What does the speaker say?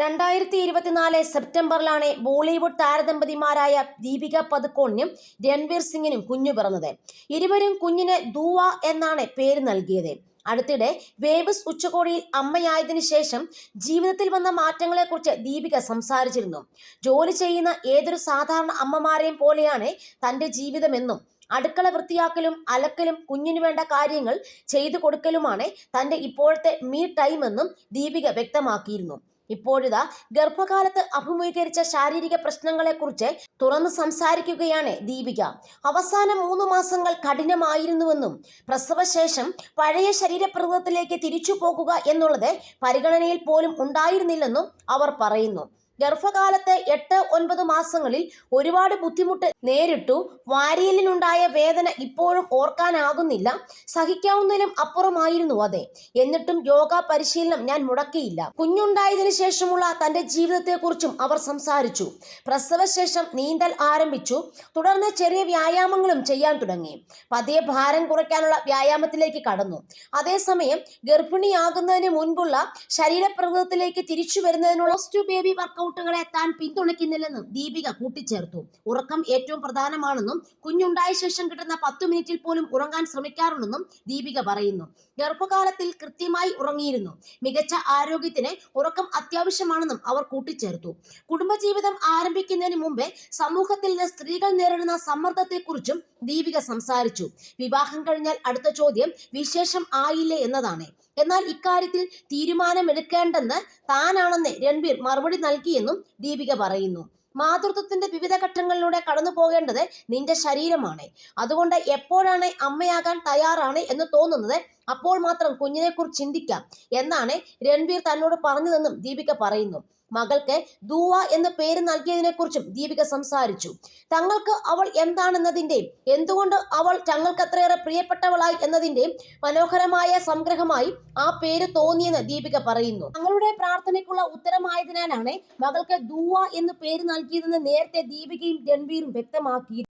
2024 സെപ്റ്റംബറിലാണ് ബോളിവുഡ് താരദമ്പതിമാരായ ദീപിക പദുക്കോണിനും രൺവീർ സിംഗിനും കുഞ്ഞു പിറന്നത്. ഇരുവരും കുഞ്ഞിന് ദുവ എന്നാണ് പേര് നൽകിയത്. അടുത്തിടെ വേവ്സ് ഉച്ചകോടിയിൽ അമ്മയായതിനു ശേഷം ജീവിതത്തിൽ വന്ന മാറ്റങ്ങളെക്കുറിച്ച് ദീപിക സംസാരിച്ചിരുന്നു. ജോലി ചെയ്യുന്ന ഏതൊരു സാധാരണ അമ്മമാരെയും പോലെയാണ് തന്റെ ജീവിതമെന്നും അടുക്കള വൃത്തിയാക്കലും അലക്കലും കുഞ്ഞിനു വേണ്ട കാര്യങ്ങൾ ചെയ്തു കൊടുക്കലുമാണ് തന്റെ ഇപ്പോഴത്തെ മീ ടൈം എന്നും ദീപിക വ്യക്തമാക്കിയിരുന്നു. ഇപ്പോഴിതാ ഗർഭകാലത്ത് അഭിമുഖീകരിച്ച ശാരീരിക പ്രശ്നങ്ങളെക്കുറിച്ച് തുറന്നു സംസാരിക്കുകയാണ് ദീപിക. അവസാന 3 മാസങ്ങൾ കഠിനമായിരുന്നുവെന്നും പ്രസവശേഷം പഴയ ശരീരപ്രകൃതത്തിലേക്ക് തിരിച്ചു പോകുക എന്നുള്ളത് പരിഗണനയിൽ പോലും ഉണ്ടായിരുന്നില്ലെന്നും അവർ പറയുന്നു. ഗർഭകാലത്തെ 8-9 മാസങ്ങളിൽ ഒരുപാട് ബുദ്ധിമുട്ട് നേരിട്ടു. വാരിയലിനുണ്ടായ വേദന ഇപ്പോഴും ഓർക്കാനാകുന്നില്ല. സഹിക്കാവുന്നതിലും അപ്പുറമായിരുന്നു അത്. എന്നിട്ടും യോഗ പരിശീലനം ഞാൻ മുടക്കിയില്ല. കുഞ്ഞുണ്ടായതിനു ശേഷമുള്ള തന്റെ ജീവിതത്തെക്കുറിച്ചും അവർ സംസാരിച്ചു. പ്രസവശേഷം നീന്തൽ ആരംഭിച്ചു. തുടർന്ന് ചെറിയ വ്യായാമങ്ങളും ചെയ്യാൻ തുടങ്ങി. പതിയെ ഭാരം കുറയ്ക്കാനുള്ള വ്യായാമത്തിലേക്ക് കടന്നു. അതേസമയം ഗർഭിണിയാകുന്നതിന് മുൻപുള്ള ശരീരപ്രകൃതത്തിലേക്ക് തിരിച്ചു വരുന്നതിനുള്ള ബേബി വർക്കൗട്ടുകളെ താൻ പിന്തുണയ്ക്കുന്നില്ലെന്നും ദീപിക കൂട്ടിച്ചേർത്തു. ഉറക്കം ഏറ്റവും പ്രധാനമാണെന്നും കുഞ്ഞുണ്ടായ ശേഷം കിട്ടുന്ന 10 മിനിറ്റിൽ പോലും ഉറങ്ങാൻ ശ്രമിക്കാറുണ്ടെന്നും ദീപിക പറയുന്നു. ഗർഭകാലത്തിൽ കൃത്യമായി ഉറങ്ങിയിരുന്നു. മികച്ച ആരോഗ്യത്തിന് ഉറക്കം അത്യാവശ്യമാണെന്നും അവർ കൂട്ടിച്ചേർത്തു. കുടുംബജീവിതം ആരംഭിക്കുന്നതിന് മുമ്പേ സമൂഹത്തിൽ നിന്ന് സ്ത്രീകൾ നേരിടുന്ന സമ്മർദ്ദത്തെക്കുറിച്ചും ദീപിക സംസാരിച്ചു. വിവാഹം കഴിഞ്ഞാൽ അടുത്ത ചോദ്യം വിശേഷം ആയില്ലേ എന്നതാണ്. എന്നാൽ ഇക്കാര്യത്തിൽ തീരുമാനമെടുക്കേണ്ടെന്ന് താനാണെന്ന് രൺവീർ മറുപടി നൽകിയെന്നും ദീപിക പറയുന്നു. മാതൃത്വത്തിന്റെ വിവിധ ഘട്ടങ്ങളിലൂടെ കടന്നു പോകേണ്ടത് നിന്റെ ശരീരമാണ്. അതുകൊണ്ട് എപ്പോഴാണ് അമ്മയാകാൻ തയ്യാറാണ് എന്ന് തോന്നുന്നത് അപ്പോൾ മാത്രം കുഞ്ഞിനെക്കുറിച്ച് ചിന്തിക്കാം എന്നാണ് രൺവീർ തന്നോട് പറഞ്ഞതെന്നും ദീപിക പറയുന്നു. മകൾക്ക് ദുവ എന്ന് പേര് നൽകിയതിനെ കുറിച്ചും ദീപിക സംസാരിച്ചു. തങ്ങൾക്ക് അവൾ എന്താണെന്നതിന്റെയും എന്തുകൊണ്ട് അവൾ തങ്ങൾക്ക് അത്രയേറെ പ്രിയപ്പെട്ടവളായി എന്നതിന്റെയും മനോഹരമായ സംഗ്രഹമായി ആ പേര് തോന്നിയെന്ന് ദീപിക പറയുന്നു. തങ്ങളുടെ പ്രാർത്ഥനയ്ക്കുള്ള ഉത്തരമായതിനാലാണ് മകൾക്ക് ദുവ എന്ന് പേര് നൽകിയതെന്ന് നേരത്തെ ദീപികയും രൺവീറും വ്യക്തമാക്കി.